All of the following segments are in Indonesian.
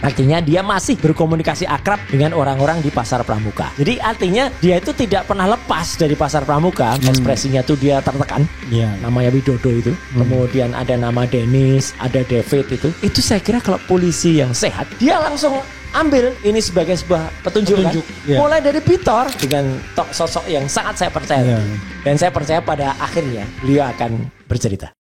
Artinya dia masih berkomunikasi akrab dengan orang-orang di Pasar Pramuka. Jadi artinya dia itu tidak pernah lepas dari Pasar Pramuka. Ekspresinya tuh dia tertekan. Namanya Widodo itu. Kemudian ada nama Dennis, ada David itu. Itu saya kira kalau polisi yang sehat, dia langsung ambil ini sebagai sebuah petunjuk. Kan? Mulai dari Pitor dengan sosok yang sangat saya percaya. Dan saya percaya pada akhirnya beliau akan bercerita.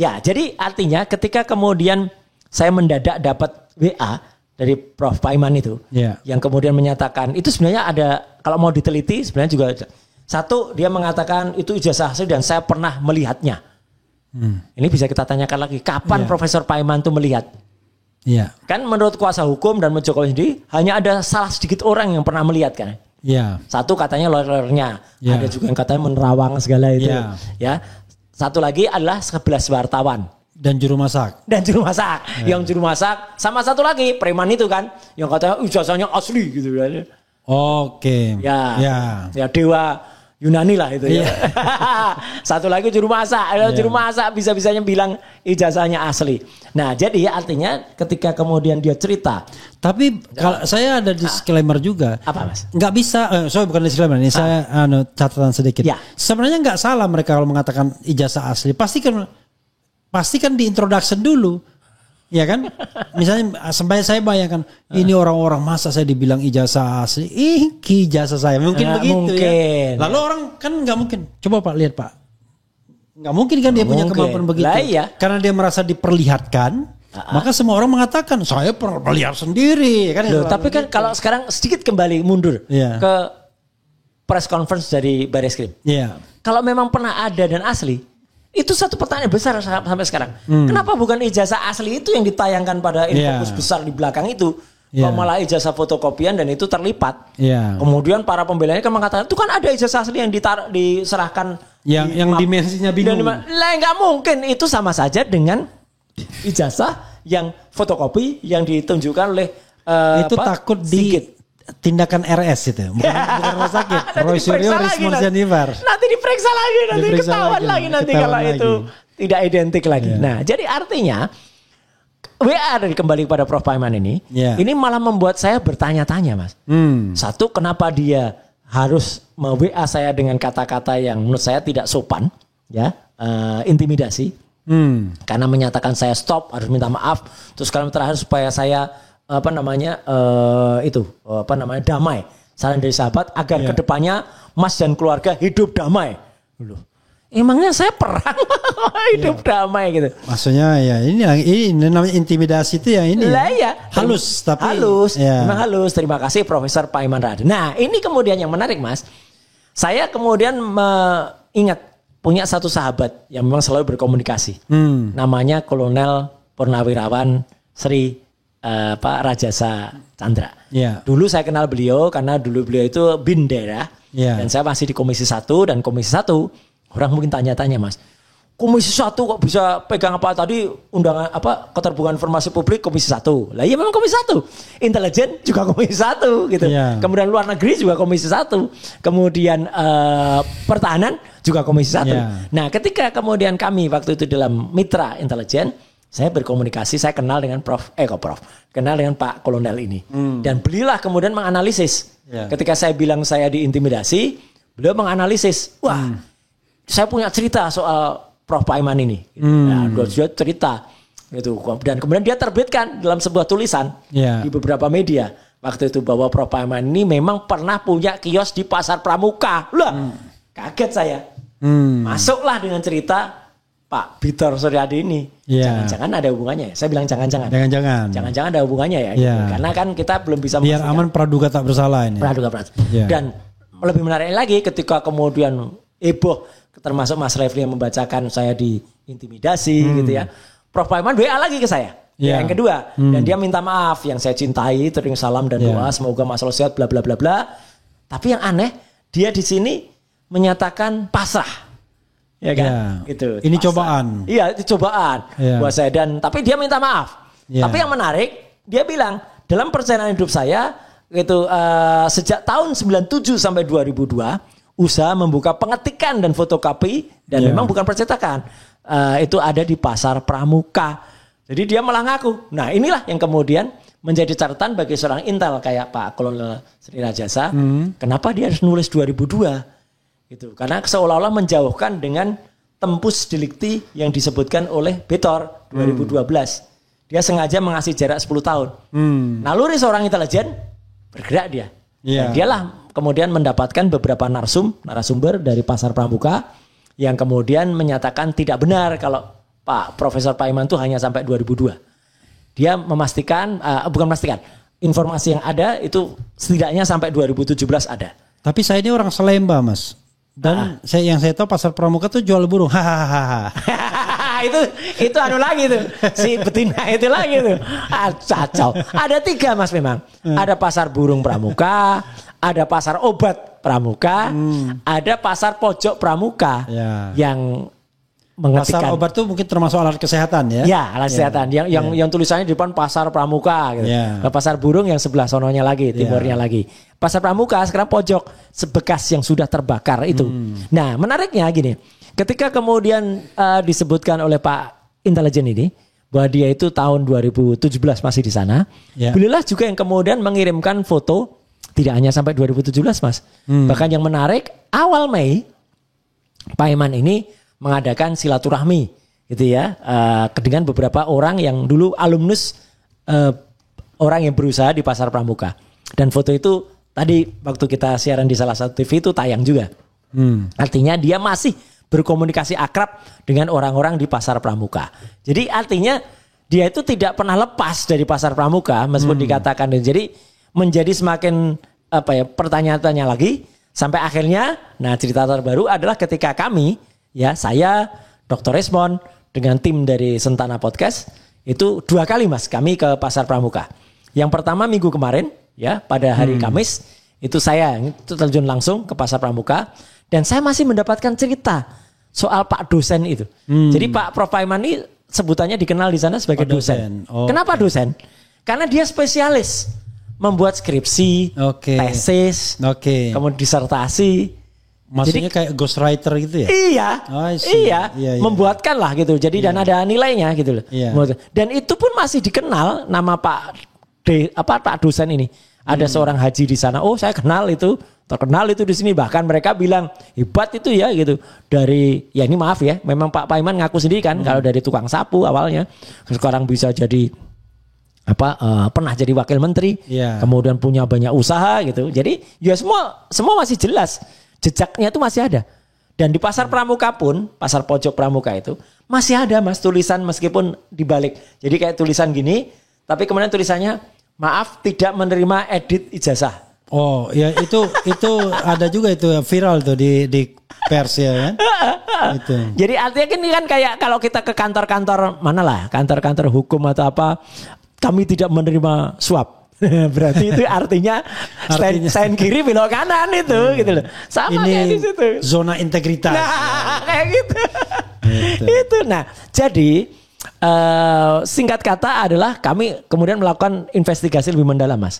Ya, jadi artinya ketika kemudian saya mendadak dapat WA dari Prof. Paiman itu, yang kemudian menyatakan, itu sebenarnya ada, kalau mau diteliti sebenarnya juga, satu dia mengatakan itu ijazah asli dan saya pernah melihatnya. Ini bisa kita tanyakan lagi, kapan Profesor Paiman itu melihat? Kan menurut kuasa hukum dan Jokowi sendiri, hanya ada salah sedikit orang yang pernah melihat kan? Satu katanya lawyer-nya, ada juga yang katanya menerawang segala itu. Satu lagi adalah 11 wartawan. Dan juru masak. Yang juru masak. Sama satu lagi, preman itu kan. Yang katanya ijazahnya asli gitu kan. Oke. Ya dewa Yunani lah itu ya. Satu lagi juru masak. Juru masak bisa-bisanya bilang ijazahnya asli. Nah jadi artinya ketika kemudian dia cerita. Tapi kalau saya ada disclaimer juga. Apa mas? Nggak bisa, sorry bukan disclaimer. Ini saya catatan sedikit. Sebenarnya nggak salah mereka kalau mengatakan ijazah asli. Pasti kan di introduction dulu. Ya kan? Misalnya sampai saya bayangkan ini orang-orang masa saya dibilang ijazah asli. Ijazah saya mungkin begitu ya. Lalu orang kan nggak mungkin. Coba Pak lihat Pak. Nggak mungkin kan dia punya kemampuan begitu. Karena dia merasa diperlihatkan. Maka semua orang mengatakan saya pernah lihat sendiri kan. Tapi kan kalau sekarang sedikit kembali mundur ke press conference dari Barreskrim. Kalau memang pernah ada dan asli. Itu satu pertanyaan besar sampai sekarang. Kenapa bukan ijazah asli itu yang ditayangkan pada infocus besar di belakang itu? Kalau malah ijazah fotokopian dan itu terlipat. Kemudian para pembelanya kan mengatakan itu kan ada ijazah asli yang diserahkan. Yang dimensinya bingung. Lah nggak mungkin, itu sama saja dengan ijazah yang fotokopi yang ditunjukkan oleh itu takut di tindakan RS itu, bukan rumah sakit. Roy Suryo, Rismon Janivar. Nanti diperiksa lagi, nanti ketahuan lagi kalau itu tidak identik lagi. Nah, jadi artinya WA dari kembali pada Prof. Paiman ini malah membuat saya bertanya-tanya, Mas. Satu, kenapa dia harus WA saya dengan kata-kata yang menurut saya tidak sopan, intimidasi. Karena menyatakan saya stop, harus minta maaf. Terus kalimat terakhir supaya saya damai. Saran dari sahabat agar kedepannya Mas dan keluarga hidup damai. Emangnya saya perang hidup damai gitu. Maksudnya ini namanya intimidasi itu ya ini. Halus tapi halus. Memang halus. Terima kasih Profesor Paiman Raden. Nah, ini kemudian yang menarik, Mas. Saya kemudian ingat punya satu sahabat yang memang selalu berkomunikasi. Namanya Kolonel Purnawirawan Sri Rajasa Chandra. Dulu saya kenal beliau karena dulu beliau itu bin daerah. Dan saya masih di Komisi 1 dan Komisi 1 orang mungkin tanya-tanya, Mas. Komisi 1 kok bisa pegang apa tadi undangan keterbukaan informasi publik Komisi 1. Lah iya memang Komisi 1. Intelijen juga Komisi 1 gitu. Kemudian luar negeri juga Komisi 1. Kemudian pertahanan juga Komisi 1. Nah, ketika kemudian kami waktu itu dalam mitra intelijen, saya berkomunikasi, saya kenal dengan kenal dengan Pak Kolonel ini. Dan beliau kemudian menganalisis. Ketika saya bilang saya diintimidasi, beliau menganalisis. Wah, saya punya cerita soal Prof. Paiman ini. Dia cerita. Gitu. Dan kemudian dia terbitkan dalam sebuah tulisan di beberapa media. Waktu itu bahwa Prof. Paiman ini memang pernah punya kios di Pasar Pramuka. Kaget saya. Masuklah dengan cerita Pak Bitor Suryadi ini. Jangan-jangan ada hubungannya. Saya bilang jangan-jangan. Jangan-jangan ada hubungannya ya. Gitu. Karena kan kita belum bisa biar aman praduga tak bersalah ini. Dan lebih menarik lagi ketika kemudian heboh termasuk Mas Refli yang membacakan saya diintimidasi gitu ya. Prof Paiman WA lagi ke saya. Yang kedua, dan dia minta maaf, yang saya cintai, tering salam dan doa, semoga Mas Selalu sehat, bla bla bla bla. Tapi yang aneh, dia di sini menyatakan pasrah, ya kan? Gitu. Ini pasrah. Cobaan. Iya, itu cobaan buat saya. Dan tapi dia minta maaf. Tapi yang menarik, dia bilang dalam perjalanan hidup saya, gitu, sejak tahun 97 sampai 2002, usaha membuka pengetikan dan fotokopi, dan memang bukan percetakan, itu ada di Pasar Pramuka. Jadi dia malah ngaku. Nah inilah yang kemudian menjadi catatan bagi seorang intel kayak Pak Kolonel Sri Rajasa. Kenapa dia harus nulis 2002? Gitu. Karena seolah-olah menjauhkan dengan tempus delicti yang disebutkan oleh Betor 2012. Dia sengaja mengasih jarak 10 tahun. Naluri seorang intelijen bergerak dia. Dan dialah kemudian mendapatkan beberapa narasumber dari Pasar Pramuka yang kemudian menyatakan tidak benar kalau Pak Profesor Paiman itu hanya sampai 2002. Dia memastikan, bukan memastikan, informasi yang ada itu setidaknya sampai 2017 ada. Tapi saya ini orang Salemba, Mas. Dan yang saya tahu Pasar Pramuka tuh jual burung. Hahaha. itu anu lagi tuh. Si betina itu lagi tuh. Kacau. Ada 3 Mas memang. Ada Pasar Burung Pramuka, ada Pasar Obat Pramuka, ada Pasar Pojok Pramuka yang mengetikan. Pasar obat tuh mungkin termasuk alat kesehatan ya? Ya, alat kesehatan. Yang tulisannya di depan Pasar Pramuka. Gitu. Pasar Burung yang sebelah sononya lagi, timurnya lagi. Pasar Pramuka sekarang pojok sebekas yang sudah terbakar itu. Nah, menariknya gini. Ketika kemudian disebutkan oleh Pak Intelijen ini bahwa dia itu tahun 2017 masih di sana, beliaulah juga yang kemudian mengirimkan foto tidak hanya sampai 2017 Mas. Bahkan yang menarik awal Mei Paiman ini mengadakan silaturahmi gitu ya dengan beberapa orang yang dulu alumnus orang yang berusaha di Pasar Pramuka. Dan foto itu tadi waktu kita siaran di salah satu TV itu tayang juga. Artinya dia masih berkomunikasi akrab dengan orang-orang di Pasar Pramuka. Jadi artinya dia itu tidak pernah lepas dari Pasar Pramuka meskipun dikatakan. Jadi menjadi semakin pertanyaan-tanya lagi sampai akhirnya cerita terbaru adalah ketika kami saya Dr. Resmond dengan tim dari Sentana Podcast itu 2 kali Mas kami ke Pasar Pramuka. Yang pertama minggu kemarin pada hari Kamis itu saya terjun langsung ke Pasar Pramuka dan saya masih mendapatkan cerita soal Pak dosen itu. Jadi Pak Prof Paiman ini sebutannya dikenal di sana sebagai dosen. Kenapa dosen? Karena dia spesialis membuat skripsi, tesis, kemudian disertasi. Maksudnya kayak ghostwriter gitu ya? Iya, membuatkan lah gitu. Jadi dan ada nilainya gitu loh. Dan itu pun masih dikenal nama Pak dosen ini. Ada seorang haji di sana. Oh, saya kenal itu, terkenal itu di sini. Bahkan mereka bilang hebat itu ya gitu. Dari ini maaf ya, memang Pak Paiman ngaku sendiri kan kalau dari tukang sapu awalnya sekarang bisa jadi pernah jadi wakil menteri, kemudian punya banyak usaha gitu. Jadi ya semua masih jelas. Jejaknya itu masih ada. Dan di Pasar Pramuka pun, Pasar Pojok Pramuka itu masih ada Mas tulisan meskipun dibalik. Jadi kayak tulisan gini, tapi kemudian tulisannya maaf tidak menerima edit ijazah. Oh, ya itu ada juga itu viral tuh di pers ya kan. Itu. Jadi artinya ini kan kayak kalau kita ke kantor-kantor mana lah, kantor-kantor hukum atau apa, kami tidak menerima suap. Berarti itu artinya stand kiri belok kanan itu gitu loh. Sama ini kayak di situ. Zona integritas. Nah, kayak gitu. Itu. Nah, jadi singkat kata adalah kami kemudian melakukan investigasi lebih mendalam, Mas.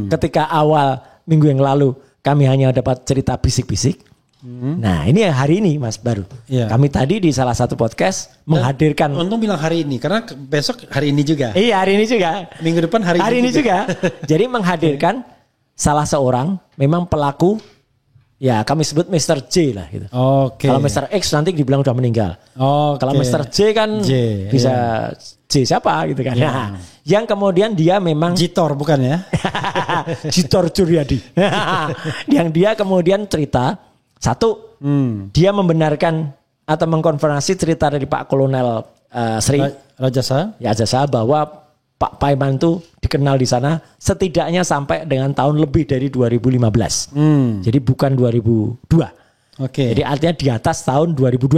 Ketika awal minggu yang lalu kami hanya dapat cerita bisik-bisik. Nah, ini hari ini Mas baru. Kami tadi di salah satu podcast menghadirkan. Untung bilang hari ini karena besok hari ini juga. Iya, hari ini juga. Minggu depan hari ini juga. Jadi menghadirkan salah seorang memang pelaku. Ya, kami sebut Mr. J lah gitu. Kalau Mr. X nanti dibilang udah meninggal. Kalau Mr. J kan bisa J siapa gitu kan. Nah, yang kemudian dia memang Jitor bukan ya? Jitor Juryadi. Yang dia kemudian cerita satu, dia membenarkan atau mengkonfirmasi cerita dari Pak Kolonel Sri Rajasa bahwa Pak Paiman itu dikenal di sana setidaknya sampai dengan tahun lebih dari 2015. Jadi bukan 2002. Oke. Jadi artinya di atas tahun 2012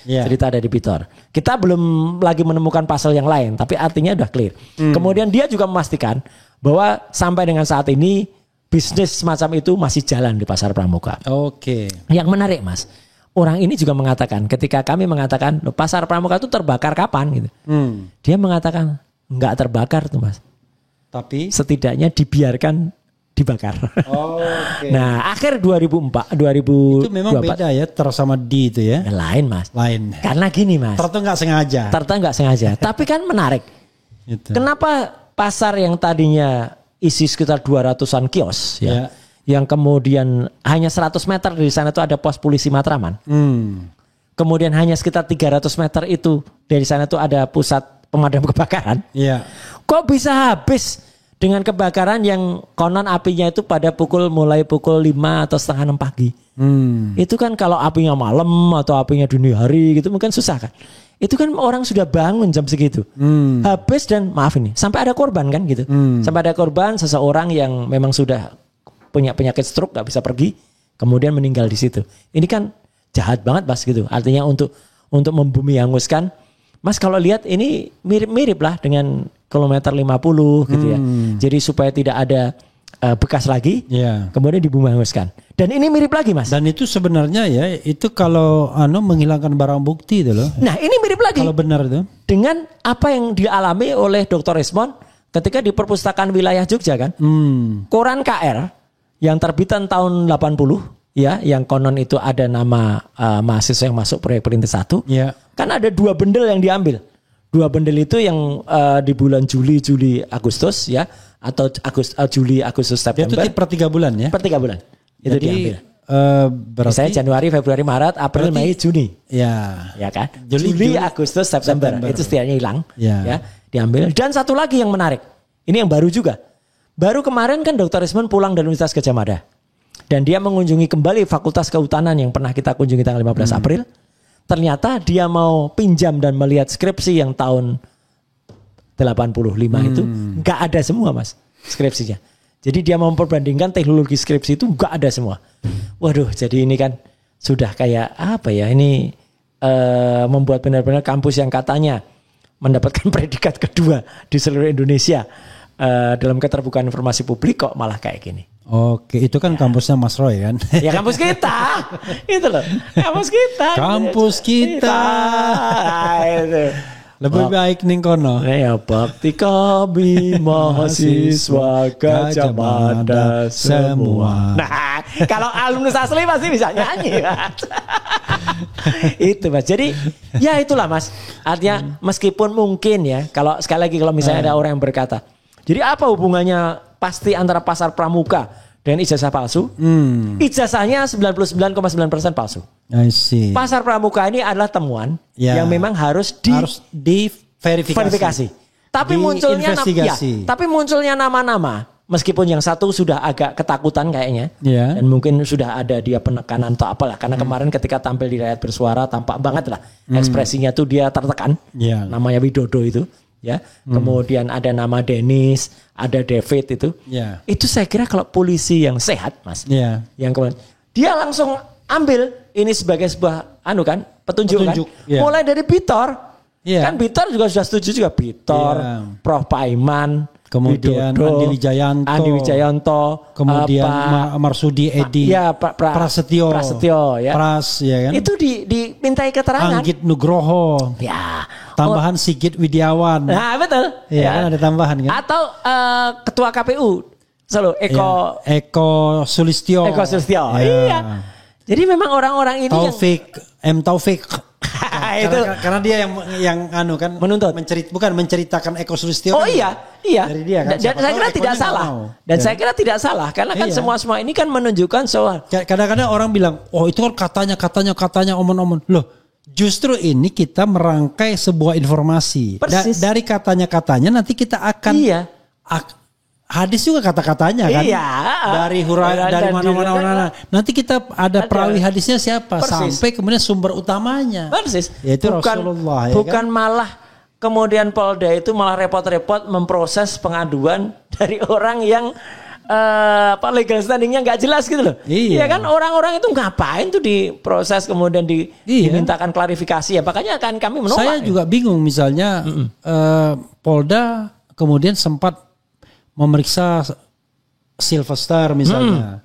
cerita ada debitor. Kita belum lagi menemukan pasal yang lain, tapi artinya udah clear. Kemudian dia juga memastikan bahwa sampai dengan saat ini bisnis semacam itu masih jalan di pasar pramuka. Oke. Yang menarik Mas, orang ini juga mengatakan ketika kami mengatakan pasar pramuka itu terbakar kapan gitu. Dia mengatakan nggak terbakar tuh Mas. Tapi setidaknya dibiarkan dibakar. Okay. Nah, akhir 2004 itu memang beda ya sama di itu ya. Lain Mas. Lain. Karena gini Mas. Ternyata nggak sengaja. Tapi kan menarik. Gitu. Kenapa pasar yang tadinya isi sekitar 200-an kios ya. Yang kemudian hanya 100 meter dari sana itu ada pos polisi Matraman. Kemudian hanya sekitar 300 meter itu dari sana itu ada pusat pemadam kebakaran. Kok bisa habis dengan kebakaran yang konon apinya itu pada mulai pukul 5 atau setengah 6 pagi. Itu kan kalau apinya malam atau apinya dini hari gitu mungkin susah kan. Itu kan orang sudah bangun jam segitu. Habis dan maaf ini sampai ada korban kan gitu. Sampai ada korban seseorang yang memang sudah punya penyakit stroke gak bisa pergi kemudian meninggal di situ. Ini kan jahat banget Mas gitu. Artinya untuk membumi hanguskan. Mas kalau lihat ini mirip-mirip lah dengan kilometer 50 gitu ya. Jadi supaya tidak ada bekas lagi, kemudian dibumi hanguskan. Dan ini mirip lagi Mas. Dan itu sebenarnya ya, itu kalau menghilangkan barang bukti itu loh. Nah ini mirip lagi. Kalau benar itu. Dengan apa yang dialami oleh Dr. Resmond ketika di perpustakaan wilayah Jogja kan. Koran KR yang terbitan tahun 80 ya, yang konon itu ada nama mahasiswa yang masuk proyek perintis 1. Kan ada 2 bendel yang diambil. 2 bendel itu yang di bulan Juli, Agustus ya, atau Juli, Agustus, September. Itu per 3 bulan ya? Per 3 bulan. Itu jadi, diambil. Berarti misalnya Januari, Februari, Maret, April, Mei, Juni. Ya kan? Juli, Agustus, September. Itu setidaknya hilang. Ya, diambil. Dan satu lagi yang menarik. Ini yang baru juga. Baru kemarin kan Dr. Resmond pulang dari Universitas Gadjah Mada. Dan dia mengunjungi kembali Fakultas Kehutanan yang pernah kita kunjungi tanggal 15 April. Ternyata dia mau pinjam dan melihat skripsi yang tahun 85 itu nggak ada semua Mas skripsinya. Jadi dia mau memperbandingkan teknologi skripsi itu nggak ada semua. Waduh, jadi ini kan sudah kayak apa ya, ini membuat benar-benar kampus yang katanya mendapatkan predikat kedua di seluruh Indonesia dalam keterbukaan informasi publik kok malah kayak gini. Oke, itu kan kampusnya Mas Roy kan? Ya kampus kita, itu loh, kampus kita. Kampus kita. Itu. Lebih baik ning kono. Ya bakti kami mahasiswa Gadjah Mada semua. Nah, kalau alumnus asli pasti bisa nyanyi, Mas. Itu Mas. Jadi ya itulah Mas. Artinya meskipun mungkin ya, kalau sekali lagi kalau misalnya ada orang yang berkata, jadi apa hubungannya pasti antara pasar pramuka dengan ijazah palsu? Ijazahnya 99,9% palsu. I see. Pasar pramuka ini adalah temuan yang memang harus diverifikasi. Tapi munculnya nama-nama. Meskipun yang satu sudah agak ketakutan kayaknya. Dan mungkin sudah ada dia penekanan atau apalah. Karena kemarin ketika tampil di Rakyat Bersuara tampak banget lah. Ekspresinya tuh dia tertekan. Namanya Widodo itu. Ya, kemudian ada nama Dennis, ada David itu. Itu saya kira kalau polisi yang sehat, Mas. Yang kemudian dia langsung ambil ini sebagai sebuah petunjuk. Kan. Mulai dari Bitor. Kan Bitor juga sudah setuju juga Bitor, Prof Paiman, kemudian Widodo, Andi Wijayanto, kemudian Marsudi Edi, Prasetyo ya. Pras ya kan. Itu dimintai keterangan. Anggit Nugroho. Ya. Tambahan Sigit Widiawan. Nah betul. Kan ada tambahan kan. Atau Ketua KPU selalu Eko Sulistyo. Iya. Jadi memang orang-orang ini Taufik. Itu karena dia yang menuntut, menceritakan Eko Sulistyo. Oh iya. Dari dia kan. Dan saya kira tidak salah. Dan saya kira tidak salah karena kan semua ini kan menunjukkan soal. Kadang-kadang orang bilang, oh itu kan katanya omong-omong. Loh, justru ini kita merangkai sebuah informasi. Dari katanya nanti kita akan hadis juga kata-katanya kan. Dari mana-mana. Nanti kita ada perawi hadisnya siapa. Sampai kemudian sumber utamanya. Persis. Yaitu Rasulullah. Bukan malah kemudian Polda itu malah repot-repot memproses pengaduan dari orang yang legal standingnya nggak jelas gitu loh. Iya kan, orang-orang itu ngapain tuh diproses kemudian dimintakan klarifikasi ya. Makanya kan kami menolak. Saya juga bingung misalnya Polda kemudian sempat memeriksa Sylvester misalnya.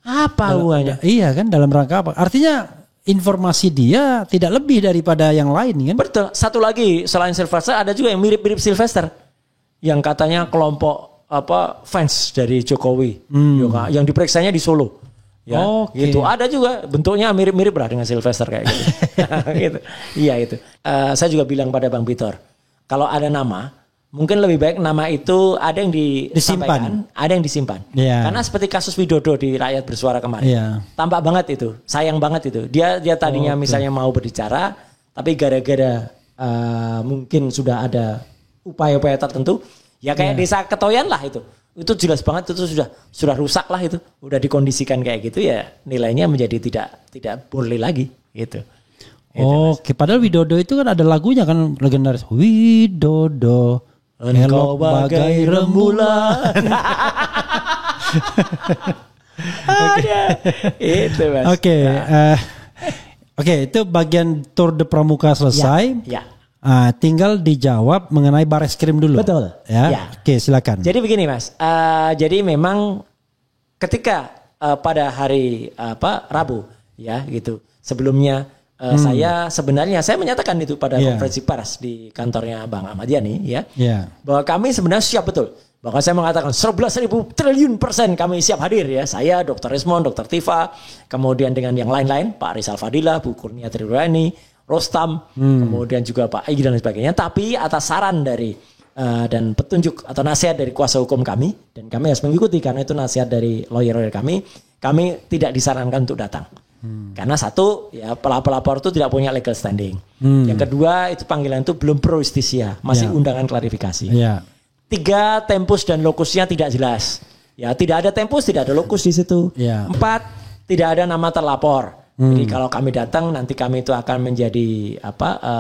Apa hubungannya? Iya kan, dalam rangka apa? Artinya informasi dia tidak lebih daripada yang lain kan? Betul. Satu lagi selain Sylvester ada juga yang mirip-mirip Sylvester, yang katanya kelompok fans dari Jokowi, yang diperiksanya di Solo. Ya, gitu. Ada juga bentuknya mirip-mirip lah dengan Sylvester kayak gitu. Gitu. Iya itu. Saya juga bilang pada Bang Bitor, kalau ada nama, mungkin lebih baik nama itu ada yang disampaikan, ada yang disimpan. Karena seperti kasus Widodo di Rakyat Bersuara kemarin. Tampak banget itu, sayang banget itu. Dia tadinya misalnya mau berbicara, tapi gara-gara mungkin sudah ada upaya-upaya tertentu, ya kayak Desa Ketoyan lah itu. Itu jelas banget itu sudah rusak lah itu. Udah dikondisikan kayak gitu ya, nilainya menjadi tidak boleh lagi gitu. Oke, padahal Widodo itu kan ada lagunya kan legendaris. Widodo engkau bagai rembulan. Itu Mas. Oke, itu bagian Tour de Pramuka selesai. Ya. Tinggal dijawab mengenai Bareskrim dulu. Betul. Ya. Oke, silakan. Jadi begini Mas. Jadi memang ketika pada hari Rabu ya gitu. Sebelumnya saya menyatakan itu pada konferensi pers di kantornya Bang Ahmad Yani ya. Bahwa kami sebenarnya siap betul. Bahkan saya mengatakan 11.000 triliun % kami siap hadir ya. Saya, Dr. Resmond, Dr. Tifa, kemudian dengan yang lain-lain, Pak Rizal Fadila, Bu Kurnia Triwani, Rostam, kemudian juga Pak Egy dan sebagainya. Tapi atas saran dari dan petunjuk atau nasihat dari kuasa hukum kami, dan kami harus mengikuti karena itu nasihat dari lawyer-lawyer kami tidak disarankan untuk datang. Karena satu, ya pelapor itu tidak punya legal standing. Yang kedua, itu panggilan itu belum pro justisia, masih undangan klarifikasi. 3, tempus dan lokusnya tidak jelas. Ya, tidak ada tempus, tidak ada lokus di situ. 4, tidak ada nama terlapor. Jadi kalau kami datang, nanti kami itu akan menjadi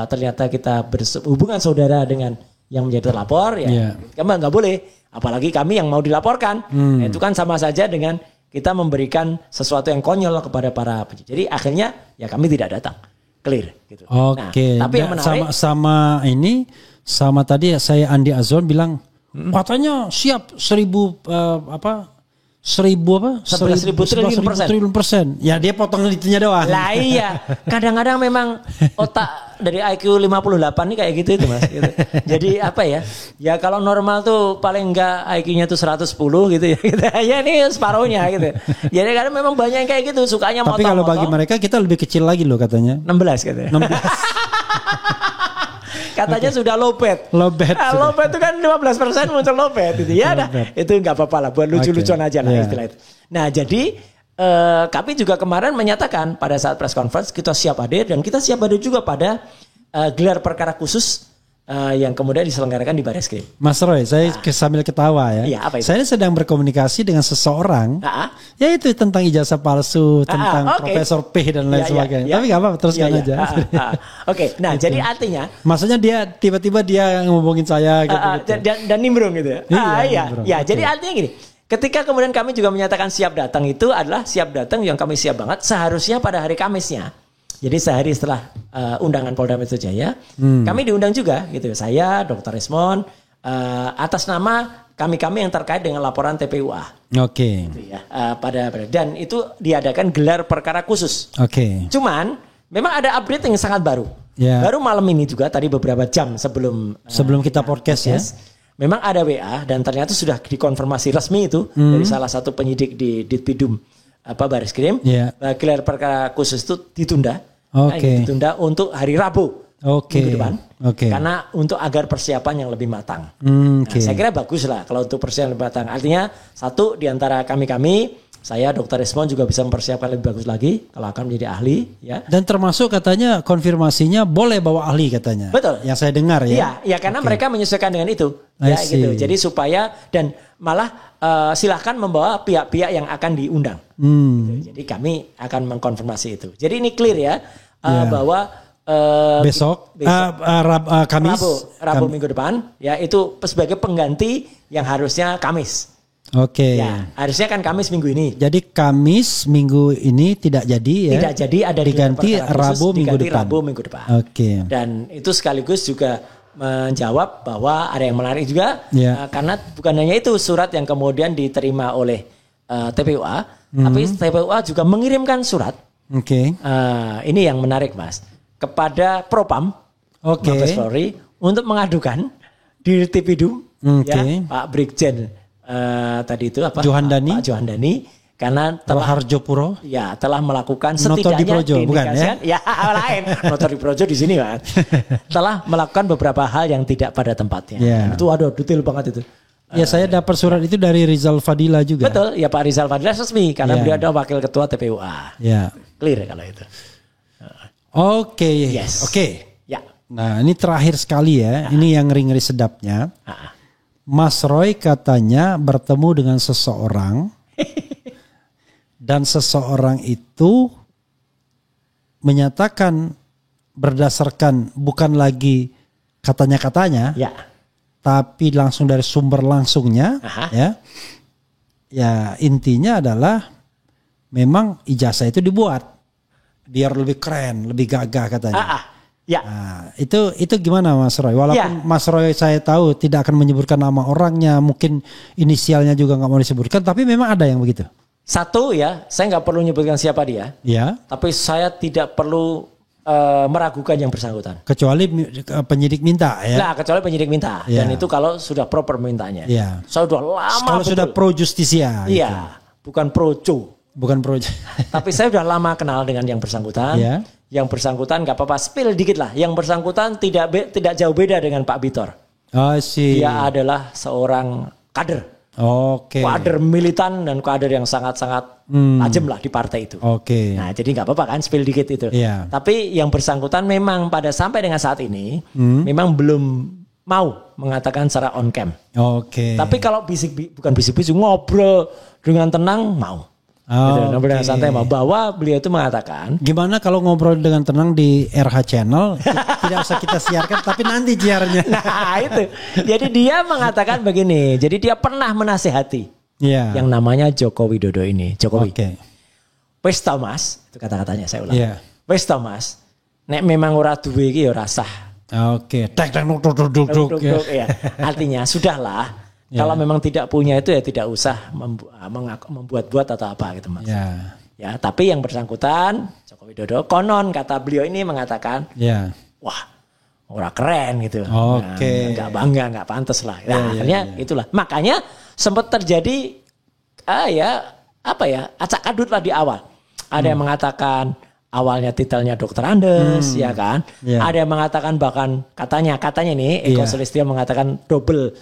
ternyata kita berhubungan saudara dengan yang menjadi terlapor. Ya, kami nggak boleh. Apalagi kami yang mau dilaporkan. Itu kan sama saja dengan kita memberikan sesuatu yang konyol kepada para penyidik. Jadi akhirnya ya kami tidak datang. Clear gitu. Oke. Tapi yang menarik sama tadi saya Andi Azon bilang katanya siap 11.000 triliun %. Ya dia potong itunya doang. Lah iya. Kadang-kadang memang otak dari IQ 58 nih kayak gitu itu Mas. Gitu. Jadi apa ya? Ya kalau normal tuh paling enggak IQ-nya tuh 110 gitu ya. Gitu. Ya ini separuhnya gitu. Jadi kadang memang banyak yang kayak gitu sukanya motong. Tapi kalau bagi mereka kita lebih kecil lagi loh katanya. 16 katanya. 16. Katanya sudah low bed. Low bed itu kan 15% muncul low bed gitu. Ya dah, itu enggak apa-apa lah buat lucu-lucuan aja lah istilah itu. Nah, jadi kami juga kemarin menyatakan pada saat press conference kita siap hadir dan kita siap hadir juga pada gelar perkara khusus yang kemudian diselenggarakan di Bareskrim. Mas Roy, saya sambil ketawa ya. Iya, apa itu? Saya sedang berkomunikasi dengan seseorang. Ya itu tentang ijazah palsu, tentang Profesor P dan lain sebagainya. Tapi nggak apa-apa, teruskan aja. Oke, nah gitu. Jadi artinya, maksudnya dia tiba-tiba dia ngomongin saya gitu. Dan nimbrung gitu ya. Iya. Jadi artinya gini. Ketika kemudian kami juga menyatakan siap datang itu adalah siap datang yang kami siap banget seharusnya pada hari Kamisnya. Jadi sehari setelah undangan Polda Metro Jaya, kami diundang juga gitu. Saya, Dr. Resmond, atas nama kami yang terkait dengan laporan TPUA. Oke. Gitu ya, dan itu diadakan gelar perkara khusus. Oke. Cuman memang ada update yang sangat baru. Baru malam ini juga tadi beberapa jam sebelum kita podcast ya. Memang ada WA dan ternyata sudah dikonfirmasi resmi itu dari salah satu penyidik di Ditpidum Bareskrim. Gelar perkara khusus itu ditunda. Ditunda untuk hari Rabu minggu depan. Karena untuk agar persiapan yang lebih matang. Saya kira bagus lah kalau untuk persiapan lebih matang. Artinya satu di antara kami saya Dr. Resmond juga bisa mempersiapkan lebih bagus lagi kalau akan menjadi ahli ya. Dan termasuk katanya konfirmasinya boleh bawa ahli katanya. Betul. Yang saya dengar ya. Iya, karena mereka menyesuaikan dengan itu. Ya gitu. Jadi supaya dan malah silahkan membawa pihak-pihak yang akan diundang. Gitu. Jadi kami akan mengkonfirmasi itu. Jadi ini clear ya bahwa besok Kamis Rabu minggu depan ya itu sebagai pengganti yang harusnya Kamis. Oke. Ya, harusnya kan Kamis minggu ini. Jadi Kamis minggu ini tidak jadi ya. Tidak jadi, ada diganti Rabu minggu depan. Rabu minggu depan. Oke. Dan itu sekaligus juga menjawab bahwa ada yang menarik juga karena bukan hanya itu surat yang kemudian diterima oleh TPUA, tapi TPUA juga mengirimkan surat. Oke. Ini yang menarik Mas, kepada Propam, Mabes Polri untuk mengadukan di Tipidum, Pak Brigjen tadi itu apa? Pak Johandani, karena telah Harjopuro, telah melakukan setidaknya lain Noto di Projo di sini Mas, telah melakukan beberapa hal yang tidak pada tempatnya. Itu detail banget itu. Saya dapat surat itu dari Rizal Fadila juga. Betul, ya Pak Rizal Fadila resmi karena beliau adalah wakil ketua TPUA. Clear kalau itu. Oke. Ya. Nah, ini terakhir sekali ya. Ini yang ngeri-ngeri sedapnya. Mas Roy katanya bertemu dengan seseorang dan seseorang itu menyatakan berdasarkan bukan lagi katanya-katanya, tapi langsung dari sumber langsungnya, ya intinya adalah memang ijazah itu dibuat biar lebih keren, lebih gagah katanya. Nah, itu gimana Mas Roy? Walaupun Mas Roy saya tahu tidak akan menyebutkan nama orangnya, mungkin inisialnya juga nggak mau disebutkan, tapi memang ada yang begitu. Satu saya nggak perlu menyebutkan siapa dia. Tapi saya tidak perlu meragukan yang bersangkutan. Kecuali penyidik minta ya. Nah, kecuali penyidik minta. Dan itu kalau sudah proper mintanya. Saya sudah lama. Kalau sudah pro justisia. Iya, gitu. Bukan pro co. Bukan pro. Tapi saya sudah lama kenal dengan yang bersangkutan. Yang bersangkutan nggak apa-apa, spill dikit lah. Yang bersangkutan tidak jauh beda dengan Pak Bitor. Dia adalah seorang kader. Kader militan dan kader yang sangat-sangat tajam lah di partai itu. Nah, jadi nggak apa-apa kan spill dikit itu. Tapi yang bersangkutan memang sampai dengan saat ini memang belum mau mengatakan secara on cam. Tapi kalau bukan bisik-bisik ngobrol dengan tenang mau. Ngobrol dengan santai bahwa beliau itu mengatakan, gimana kalau ngobrol dengan tenang di RH Channel tidak usah kita siarkan tapi nanti jiarnya. Nah itu. Jadi dia mengatakan begini. Jadi dia pernah menasihati yang namanya Joko Widodo ini. Jokowi. Wes Thomas, itu kata-katanya saya ulang. Wes Thomas, nek memang ora duwe iki ya ora sah. Artinya sudahlah. Kalau memang tidak punya itu ya tidak usah membuat-buat atau apa gitu Mas. Ya, tapi yang bersangkutan Joko Widodo konon kata beliau ini mengatakan, wah, ora keren gitu. Enggak bangga, enggak pantas lah. Nah, akhirnya itulah. Makanya sempat terjadi acak adut lah di awal. Ada yang mengatakan awalnya titelnya Dr. Andes, ya kan? Ada yang mengatakan bahkan katanya nih Eko Sulistyo mengatakan double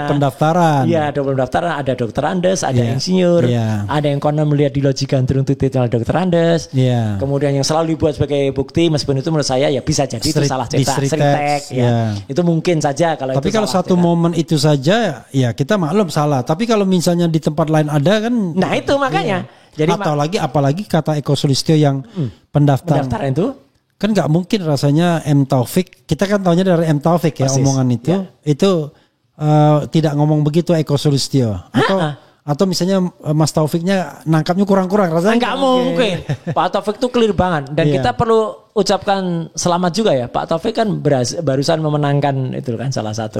pendaftaran. Iya, double pendaftaran. Ada Dr. Andes, ada insinyur, ada yang konon melihat di lojikan turun titel Dr. Andes. Kemudian yang selalu dibuat sebagai bukti, meskipun itu menurut saya ya bisa jadi itu salah cetak, Sritek. Itu mungkin saja kalau. Tapi itu kalau satu momen itu saja, ya kita maklum salah. Tapi kalau misalnya di tempat lain ada kan? Nah itu makanya. Jadi apalagi kata Eko Sulistyo yang pendaftaran itu kan nggak mungkin rasanya M Taufik, kita kan tahunya dari M Taufik ya. Persis. Omongan itu tidak ngomong begitu Eko Sulistyo atau misalnya Mas Taufiknya nangkapnya kurang-kurang rasanya nggak mungkin. Pak Taufik tuh clear banget dan kita perlu ucapkan selamat juga ya, Pak Taufik kan barusan memenangkan itu kan salah satu.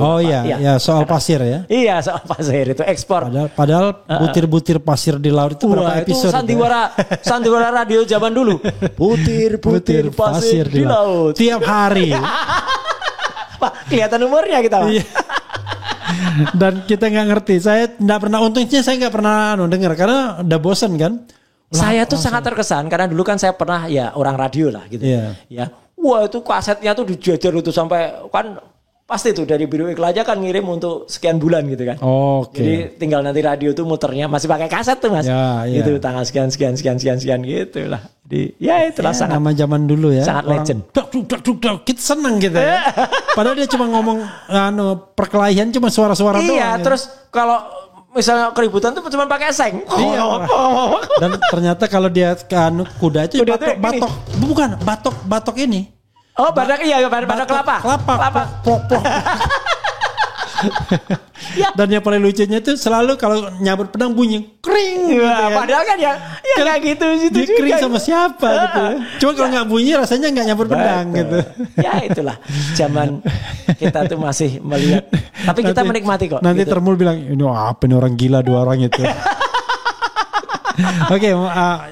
Soal pasir ya. Iya, soal pasir itu ekspor. Padahal butir-butir pasir di laut itu berapa episode? Itu sandiwara radio zaman dulu. Butir-butir pasir di laut. Tiap hari. Pak, kelihatan umurnya kita, Pak. Dan kita nggak ngerti. Saya nggak pernah, untungnya saya nggak pernah dengar karena udah bosan kan. Saya tuh sangat terkesan karena dulu kan saya pernah ya orang radio lah gitu. Ya, wah itu kasetnya tuh dijajar itu sampai kan pasti tuh dari biro iklan aja kan ngirim untuk sekian bulan gitu kan. Jadi tinggal nanti radio tuh muternya masih pakai kaset tuh Mas. Gitu tanggal sekian gitu lah. Jadi ya itulah sangat nama zaman dulu ya. Sangat legend. Kita seneng gitu ya. Padahal dia cuma ngomong perkelahian cuma suara-suara doang. Iya, terus kalau misalnya keributan tuh cuma pakai seng. Dan ternyata kalau dia kuda itu batok ini. Batok kelapa. Dan yang paling lucunya itu selalu kalau nyabut pedang bunyi kring. Gitu ya. Padahal kan ya kayak gitu dia juga. Kring sama siapa gitu. Cuma kalau nggak bunyi rasanya nggak nyabut pedang gitu. Ya itulah zaman kita tuh masih melihat. Tapi kita menikmati kok. Nanti gitu. Termul bilang ini apa ini orang gila 2 orang itu. Oke,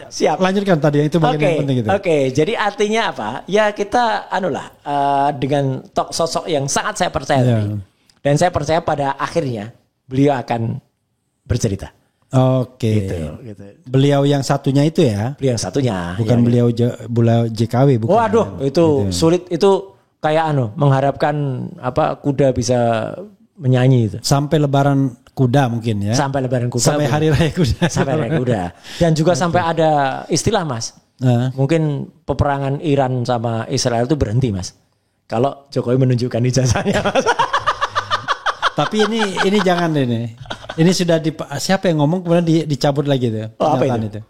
siap. Lanjutkan tadi itu bagian yang penting itu. Oke, jadi artinya apa? Ya kita dengan sosok yang sangat saya percaya tadi. Dan saya percaya pada akhirnya beliau akan bercerita. Oke. Gitu. Beliau yang satunya itu ya? Beliau yang satunya. Bukan ya, beliau JKW bukan. Waduh, itu gitu. Sulit itu kayak mengharapkan kuda bisa menyanyi itu. Sampai lebaran kuda mungkin ya. Sampai lebaran kuda. Sampai hari raya kuda. Sampai hari raya kuda. Dan juga sampai ada istilah Mas. Mungkin peperangan Iran sama Israel itu berhenti Mas. Kalau Jokowi menunjukkan ijazahnya Mas. Tapi ini jangan ini. Ini sudah siapa yang ngomong kemudian dicabut lagi tuh. Apa itu?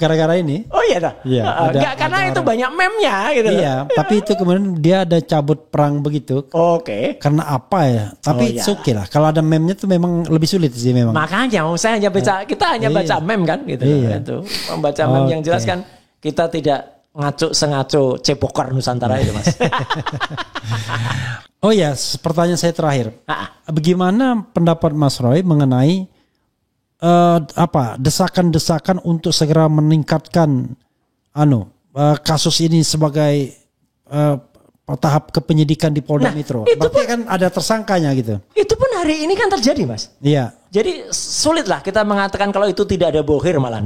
Gara-gara ini. Oh iya dah. Iya, enggak karena itu banyak meme-nya gitu. Iya, tapi itu kemudian dia ada cabut perang begitu. Oke. Karena apa ya? Tapi oke lah. Kalau ada meme-nya tuh memang lebih sulit sih memang. Makanya saya hanya baca kita hanya baca meme kan gitu itu. Membaca meme yang jelas kan kita tidak sengaco cepokar Nusantara itu Mas. Oh ya, pertanyaan saya terakhir. Bagaimana pendapat Mas Roy mengenai desakan-desakan untuk segera meningkatkan kasus ini sebagai tahap kepenyidikan di Polda Metro? Berarti kan ada tersangkanya gitu. Itu pun hari ini kan terjadi Mas. Iya. Jadi sulit lah kita mengatakan kalau itu tidak ada bohir malah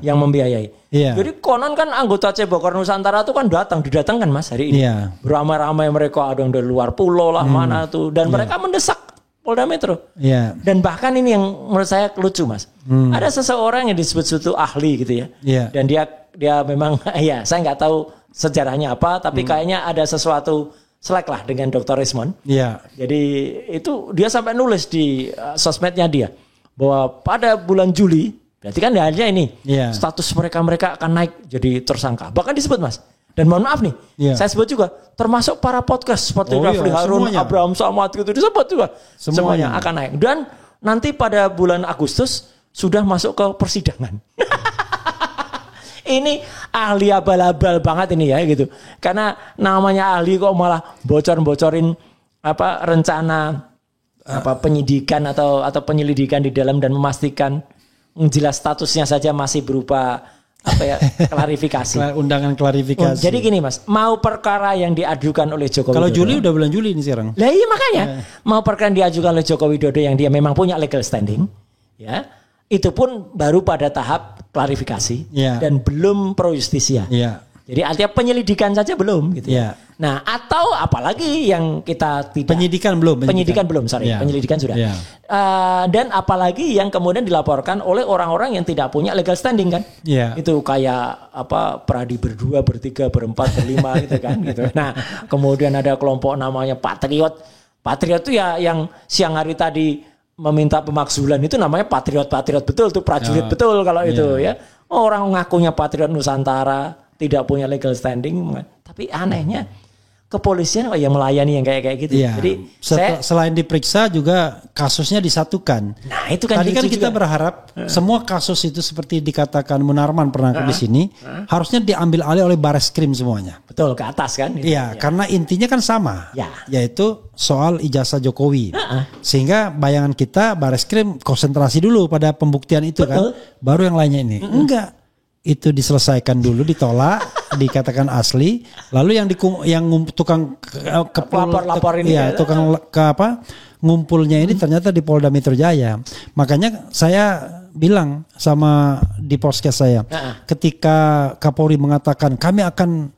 yang membiayai. Iya. Jadi konon kan anggota Cebokar Nusantara itu kan didatangkan Mas hari ini. Iya. Beramai-ramai mereka ada yang dari luar pulau lah mana tuh. Dan mereka mendesak Polda Metro. Iya. Dan bahkan ini yang menurut saya lucu Mas. Ada seseorang yang disebut ahli gitu ya. Iya. Dan dia memang saya nggak tahu sejarahnya apa. Tapi kayaknya ada sesuatu selek lah dengan Dr. Rismond. Iya. Jadi itu dia sampai nulis di sosmednya dia bahwa pada bulan Juli, berarti kan hanya ini status mereka akan naik jadi tersangka. Bahkan disebut Mas. Dan mohon maaf nih, saya sebut juga termasuk para podcast seperti Rafli Harun, semuanya. Abraham Samad gitu disebut juga. Semuanya akan naik. Dan nanti pada bulan Agustus sudah masuk ke persidangan. Ini ahli abal-abal banget ini ya gitu. Karena namanya ahli kok malah bocor-bocorin rencana penyidikan atau penyelidikan di dalam dan memastikan jelas statusnya saja masih berupa klarifikasi. Undangan klarifikasi. Jadi gini Mas, mau perkara yang diajukan oleh Joko Widodo. Kalau Juli udah bulan Juli ini sekarang. Lah iya makanya mau perkara yang diajukan oleh Joko Widodo yang dia memang punya legal standing, ya. Itu pun baru pada tahap klarifikasi dan belum pro justisia. Jadi artinya penyelidikan saja belum gitu. Nah, atau apalagi yang kita tidak penyidikan belum, penyelidikan sudah. Dan apalagi yang kemudian dilaporkan oleh orang-orang yang tidak punya legal standing kan. Itu kayak Pradi berdua, bertiga, berempat, berlima gitu kan gitu. Nah, kemudian ada kelompok namanya Patriot. Patriot itu ya yang siang hari tadi meminta pemakzulan itu namanya patriot betul tuh, prajurit betul kalau itu ya. Orang ngakunya patriot Nusantara, tidak punya legal standing, tapi anehnya kepolisian yang melayani yang kayak gitu. Jadi selain diperiksa juga kasusnya disatukan. Nah, itu kan tadi kan kita berharap semua kasus itu seperti dikatakan Munarman pernah di sini harusnya diambil alih oleh Bareskrim semuanya. Betul, ke atas kan? Iya, karena intinya kan sama. Yaitu soal ijazah Jokowi. Sehingga bayangan kita Bareskrim konsentrasi dulu pada pembuktian itu kan, baru yang lainnya ini. Enggak. Itu diselesaikan dulu, ditolak, dikatakan asli, lalu yang tukang lapor ini tukang ngumpulnya ini ternyata di Polda Metro Jaya. Makanya saya bilang sama di podcast saya, ketika Kapolri mengatakan kami akan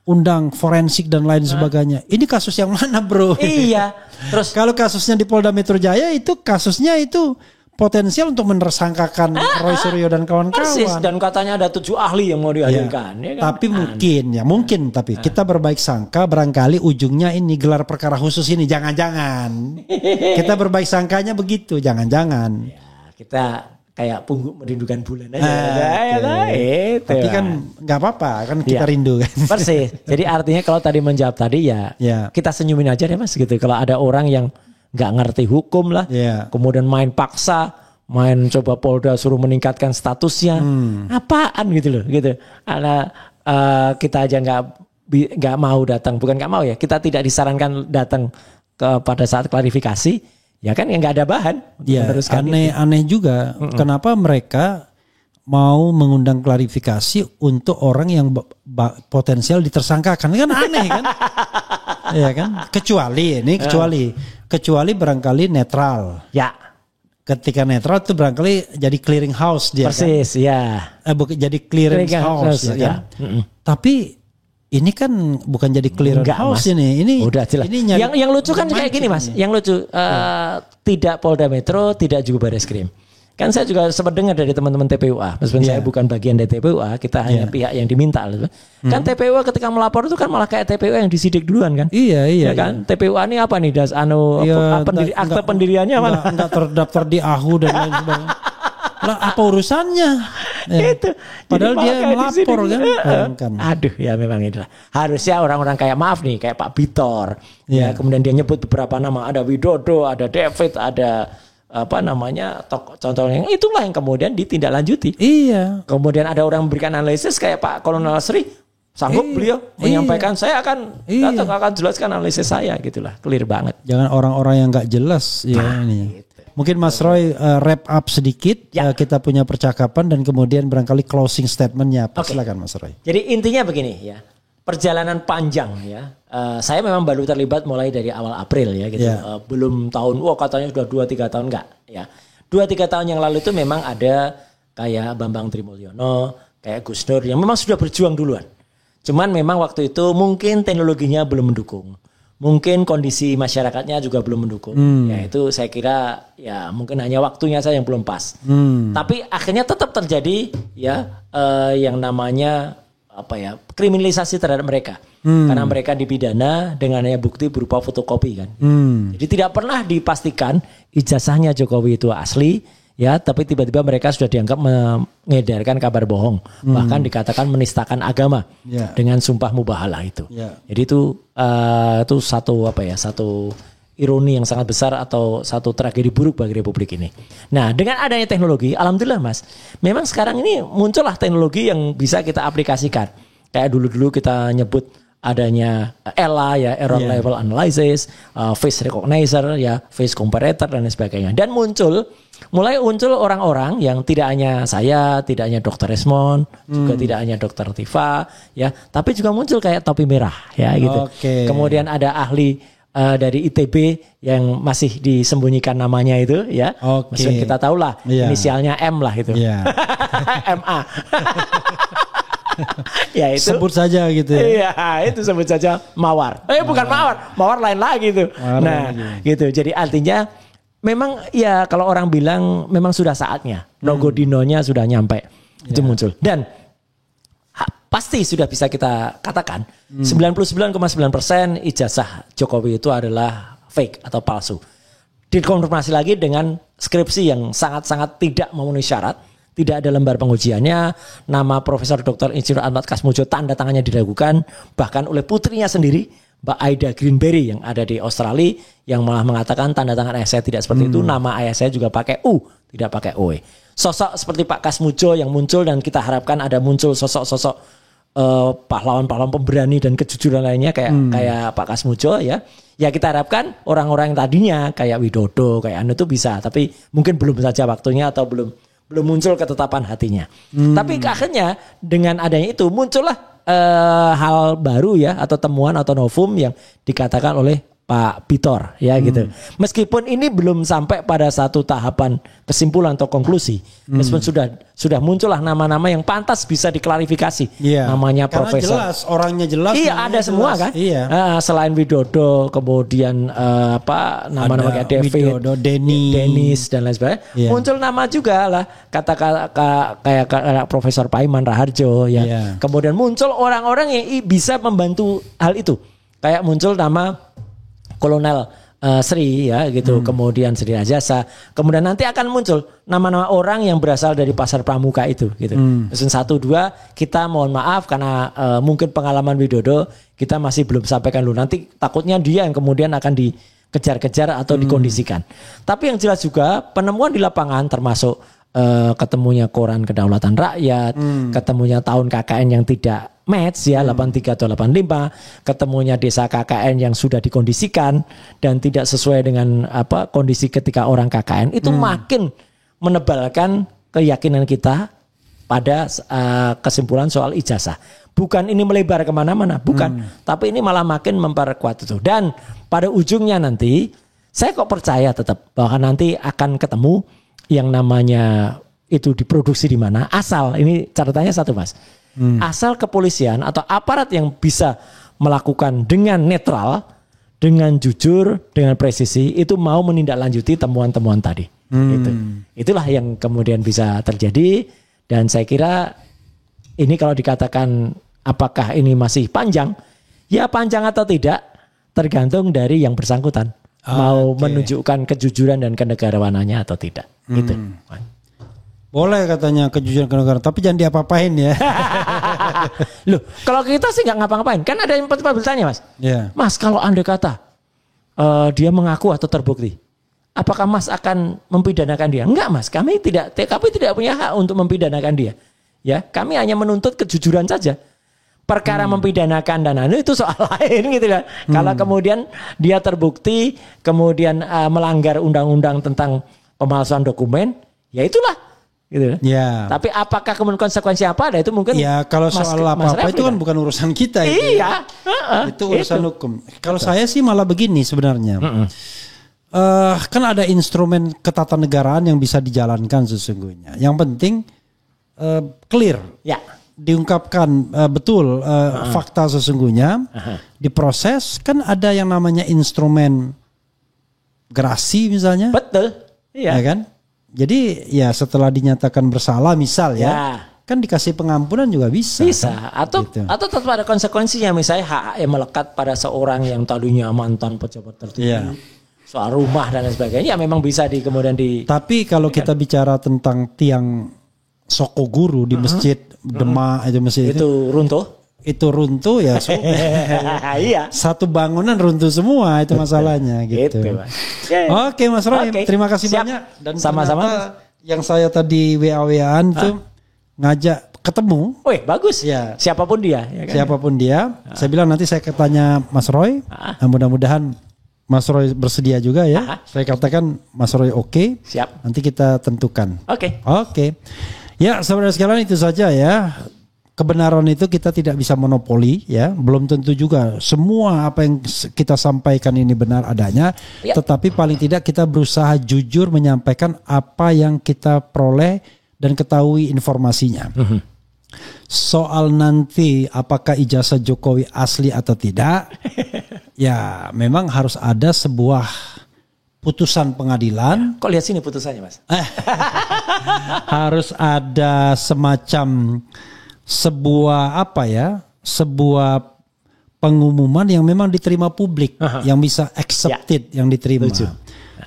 undang forensik dan lain sebagainya. Ini kasus yang mana, Bro? Iya. Terus kalau kasusnya di Polda Metro Jaya itu kasusnya itu potensial untuk menersangkakan Roy Suryo dan kawan-kawan. Persis, dan katanya ada 7 ahli yang mau dihadirkan. Ya kan? Tapi mungkin kita berbaik sangka barangkali ujungnya ini gelar perkara khusus ini. Jangan-jangan. Kita berbaik sangkanya begitu, jangan-jangan. Ya, kita kayak pungguk merindukan bulan aja. Tapi kan nggak apa-apa, kan kita rindu kan. Persis. Jadi artinya kalau tadi menjawab tadi ya kita senyumin aja deh Mas gitu. Kalau ada orang yang nggak ngerti hukum lah, kemudian main paksa, main coba Polda suruh meningkatkan statusnya, apaan gitu loh, gitu. Karena kita aja nggak mau datang, bukan nggak mau ya, kita tidak disarankan datang pada saat klarifikasi, ya kan, yang nggak ada bahan. Ya, aneh juga, kenapa mereka mau mengundang klarifikasi untuk orang yang potensial ditersangkakan, kan aneh kan? Ya kan, kecuali barangkali netral. Ya. Ketika netral itu barangkali jadi clearing house dia. Persis, kan? Ya. Jadi clearing house, ya kan. Tapi ini kan bukan jadi clearing house, Mas. Ini udah jelas. Ini yang lucu kan kayak gini, Mas. Yang lucu tidak Polda Metro, tidak juga Bareskrim. Kan saya juga sempat dengar dari teman-teman TPUA, meskipun saya bukan bagian dari TPUA, kita hanya pihak yang diminta. Kan TPUA ketika melapor itu kan malah kayak TPUA yang disidik duluan kan? Iya kan? TPUA ini apa nih akte pendiriannya mana? Enggak terdaftar di AHU dan lain sebagainya. Lah apa urusannya? Itu. Padahal dia melapor kan. Aduh, ya memang itulah. Harusnya orang-orang kayak kayak Pak Bitor, ya kemudian dia nyebut beberapa nama, ada Widodo, ada David, ada contohnya itulah yang kemudian ditindaklanjuti. Iya. Kemudian ada orang memberikan analisis kayak Pak Kolonel Sri, sanggup beliau menyampaikan saya akan datang akan jelaskan analisis saya, gitulah, clear banget. Jangan orang-orang yang nggak jelas ini. Gitu. Mungkin Mas Roy wrap up sedikit kita punya percakapan dan kemudian barangkali closing statementnya apa? Silakan Mas Roy. Jadi intinya begini ya. Perjalanan panjang ya. Saya memang baru terlibat mulai dari awal April ya gitu. Belum tahun, katanya sudah 2-3 tahun enggak ya. 2-3 tahun yang lalu itu memang ada kayak Bambang Trimulyono, kayak Gus Nur yang memang sudah berjuang duluan. Cuman memang waktu itu mungkin teknologinya belum mendukung. Mungkin kondisi masyarakatnya juga belum mendukung. Ya itu saya kira ya mungkin hanya waktunya saja yang belum pas. Tapi akhirnya tetap terjadi ya yang namanya kriminalisasi terhadap mereka. Karena mereka dipidana dengan hanya bukti berupa fotokopi kan. Jadi tidak pernah dipastikan ijazahnya Jokowi itu asli ya, tapi tiba-tiba mereka sudah dianggap mengedarkan kabar bohong, bahkan dikatakan menistakan agama dengan sumpah mubahalah itu. Jadi itu satu ironi yang sangat besar atau satu tragedi buruk bagi Republik ini. Nah, dengan adanya teknologi, alhamdulillah Mas, memang sekarang ini muncullah teknologi yang bisa kita aplikasikan. Kayak dulu-dulu kita nyebut adanya ELA ya, Error Level Analysis, Face Recognizer ya, Face Comparator dan lain sebagainya. Dan mulai muncul orang-orang yang tidak hanya saya, tidak hanya Dr. Resmond, juga tidak hanya Dr. Tifa ya, tapi juga muncul kayak topi merah ya gitu. Kemudian ada ahli dari ITB yang masih disembunyikan namanya itu ya. Maksudnya kita tahu lah inisialnya M lah itu. MA. Ya itu. Sebut saja gitu ya. Iya, itu sebut saja Mawar. Bukan Mawar. Mawar lain lagi tuh. Gitu. Jadi artinya memang ya kalau orang bilang memang sudah saatnya. Nogodinonya sudah nyampe. Itu muncul. Dan pasti sudah bisa kita katakan 99,9% ijazah Jokowi itu adalah fake atau palsu. Dikonfirmasi lagi dengan skripsi yang sangat-sangat tidak memenuhi syarat, tidak ada lembar pengujiannya, nama Profesor Dr. Insinyur Ahmad Kasmujo tanda tangannya diragukan, bahkan oleh putrinya sendiri, Mbak Aida Greenberry yang ada di Australia, yang malah mengatakan tanda tangan ayah saya tidak seperti itu, nama ayah saya juga pakai U, tidak pakai OE. Sosok seperti Pak Kasmujo yang muncul dan kita harapkan ada muncul sosok-sosok pahlawan-pahlawan pemberani dan kejujuran lainnya kayak Pak Kasmujo ya. Ya kita harapkan orang-orang yang tadinya kayak Widodo, kayak Anu itu bisa, tapi mungkin belum saja waktunya atau belum muncul ketetapan hatinya. Tapi akhirnya dengan adanya itu muncullah hal baru ya, atau temuan atau novum yang dikatakan oleh Pak Bitor ya gitu. Meskipun ini belum sampai pada satu tahapan kesimpulan atau konklusi, meskipun sudah muncullah nama-nama yang pantas bisa diklarifikasi. Namanya karena Profesor. Jelas, orangnya jelas. Iya, ada jelas. Semua kan. Selain Widodo, kemudian nama-nama kayak David, Widodo, Dennis dan lain sebagainya. Muncul nama juga lah kayak Profesor Paiman Raharjo ya. Kemudian muncul orang-orang yang bisa membantu hal itu. Kayak muncul nama Kolonel Sri ya gitu, kemudian Sri Rajasa, kemudian nanti akan muncul nama-nama orang yang berasal dari pasar pramuka itu gitu. Mesin 1-2 kita mohon maaf karena mungkin pengalaman Widodo kita masih belum sampaikan dulu, nanti takutnya dia yang kemudian akan dikejar-kejar atau dikondisikan. Tapi yang jelas juga penemuan di lapangan termasuk ketemunya koran kedaulatan rakyat, ketemunya tahun KKN yang tidak match ya 83 atau 85, ketemunya desa KKN yang sudah dikondisikan dan tidak sesuai dengan kondisi ketika orang KKN itu makin menebalkan keyakinan kita pada kesimpulan soal ijazah. Bukan ini melebar kemana-mana, bukan. Tapi ini malah makin memperkuat itu. Dan pada ujungnya nanti, saya kok percaya tetap bahwa nanti akan ketemu yang namanya itu diproduksi di mana. Asal, ini catatannya satu Mas. Asal kepolisian atau aparat yang bisa melakukan dengan netral, dengan jujur, dengan presisi, itu mau menindaklanjuti temuan-temuan tadi. Itulah yang kemudian bisa terjadi. Dan saya kira ini kalau dikatakan apakah ini masih panjang, ya panjang atau tidak tergantung dari yang bersangkutan mau menunjukkan kejujuran dan kenegarawanannya atau tidak. Gitu. Boleh katanya kejujuran kenegarawanan, tapi jangan diapa-apain ya. Loh, kalau kita sih nggak ngapa-ngapain, kan ada yang bertanya Mas. Yeah. Mas, kalau andai kata dia mengaku atau terbukti, apakah Mas akan mempidanakan dia? Enggak Mas, kami tidak punya hak untuk mempidanakan dia. Ya, kami hanya menuntut kejujuran saja. Perkara mempidanakan dan itu soal lain gitu ya. Kalau kemudian dia terbukti kemudian melanggar undang-undang tentang pemalsuan dokumen, ya itulah gitu. Ya. Tapi apakah kemudian konsekuensi apa ada itu mungkin ya kalau soal apa-apa itu kan bukan urusan kita itu. Iya. Itu urusan hukum. Kalau saya sih malah begini sebenarnya. Kan ada instrumen ketatanegaraan yang bisa dijalankan sesungguhnya. Yang penting clear. Ya. Diungkapkan betul fakta sesungguhnya, diproses. Kan ada yang namanya instrumen gerasi misalnya. Betul. Iya. Ya kan? Jadi ya setelah dinyatakan bersalah misal ya, kan dikasih pengampunan juga bisa. Bisa. Atau tetap ada konsekuensinya, misalnya hak yang melekat pada seorang yang tadinya mantan pejabat tertinggi. Soal rumah dan lain sebagainya, ya memang bisa kemudian. Tapi kalau kita bicara tentang tiang Soko Guru di masjid Demak itu masjid itu runtuh. Itu runtuh ya. Iya. Satu bangunan runtuh semua itu masalahnya gitu. Oke Mas Roy, terima kasih banyak dan sama-sama. Yang saya tadi WA-WA-an itu ngajak ketemu. Wih, bagus. Ya. Siapapun dia, ya kan? Siapapun dia. Saya bilang nanti saya tanya Mas Roy. Mudah-mudahan Mas Roy bersedia juga ya. Saya katakan Mas Roy oke. Siap. Nanti kita tentukan. Oke. Ya, saudara sekalian itu saja ya. Kebenaran itu kita tidak bisa monopoli ya. Belum tentu juga semua apa yang kita sampaikan ini benar adanya. Tetapi paling tidak kita berusaha jujur menyampaikan apa yang kita peroleh dan ketahui informasinya. Soal nanti apakah ijazah Jokowi asli atau tidak, ya memang harus ada sebuah putusan pengadilan. Kok lihat sini putusannya Mas? Harus ada semacam sebuah pengumuman yang memang diterima publik, yang bisa accepted, yang diterima.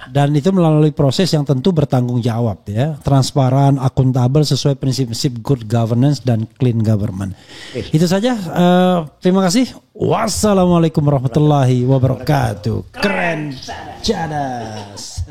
Dan itu melalui proses yang tentu bertanggung jawab ya, transparan, akuntabel sesuai prinsip-prinsip good governance dan clean government. Itu saja. Terima kasih. Wassalamualaikum warahmatullahi wabarakatuh. Keren cadas.